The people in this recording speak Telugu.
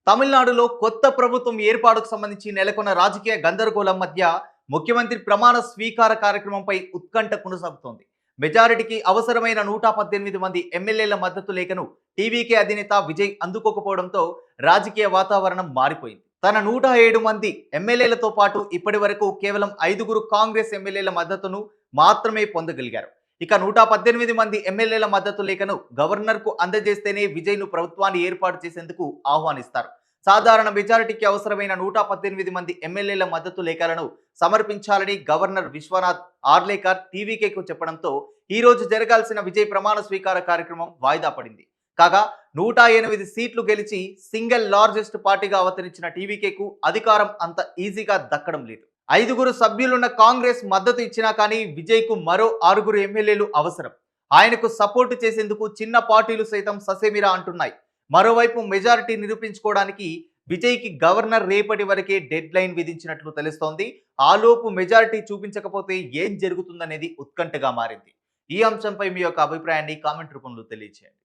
తమిళనాడులో కొత్త ప్రభుత్వం ఏర్పాటుకు సంబంధించి నెలకొన్న రాజకీయ గందరగోళం మధ్య ముఖ్యమంత్రి ప్రమాణ స్వీకార కార్యక్రమంపై ఉత్కంఠ కొనసాగుతోంది. మెజారిటీకి అవసరమైన 118 మంది ఎమ్మెల్యేల మద్దతు లేఖను టీవీకే అధినేత విజయ్ అందుకోకపోవడంతో రాజకీయ వాతావరణం మారిపోయింది. తన 107 మంది ఎమ్మెల్యేలతో పాటు ఇప్పటి వరకు కేవలం 5గురు కాంగ్రెస్ ఎమ్మెల్యేల మద్దతును మాత్రమే పొందగలిగారు. ఇక 118 మంది ఎమ్మెల్యేల మద్దతు లేఖను గవర్నర్ కు అందజేస్తేనే విజయ్ ను ప్రభుత్వాన్ని ఏర్పాటు చేసేందుకు ఆహ్వానిస్తారు. సాధారణ మెజారిటీకి అవసరమైన 118 మంది ఎమ్మెల్యేల మద్దతు లేఖలను సమర్పించాలని గవర్నర్ విశ్వనాథ్ ఆర్లేకర్ టీవీకేకు చెప్పడంతో ఈ రోజు జరగాల్సిన విజయ్ ప్రమాణ స్వీకార కార్యక్రమం వాయిదా పడింది. కాగా 108 సీట్లు గెలిచి సింగిల్ లార్జెస్ట్ పార్టీగా అవతరించిన టీవీకేకు అధికారం అంత ఈజీగా దక్కడం లేదు. 5గురు సభ్యులున్న కాంగ్రెస్ మద్దతు ఇచ్చినా కానీ విజయ్ కు మరో 6గురు ఎమ్మెల్యేలు అవసరం. ఆయనకు సపోర్టు చేసేందుకు చిన్న పార్టీలు సైతం ససేమిరా అంటున్నాయి. మరోవైపు మెజారిటీ నిరూపించుకోవడానికి విజయ్ కి గవర్నర్ రేపటి వరకే డెడ్ లైన్ విధించినట్లు తెలుస్తోంది. ఆలోపు మెజారిటీ చూపించకపోతే ఏం జరుగుతుందనేది ఉత్కంఠగా మారింది. ఈ అంశంపై మీ యొక్క అభిప్రాయాన్ని కామెంట్ రూపంలో తెలియజేయండి.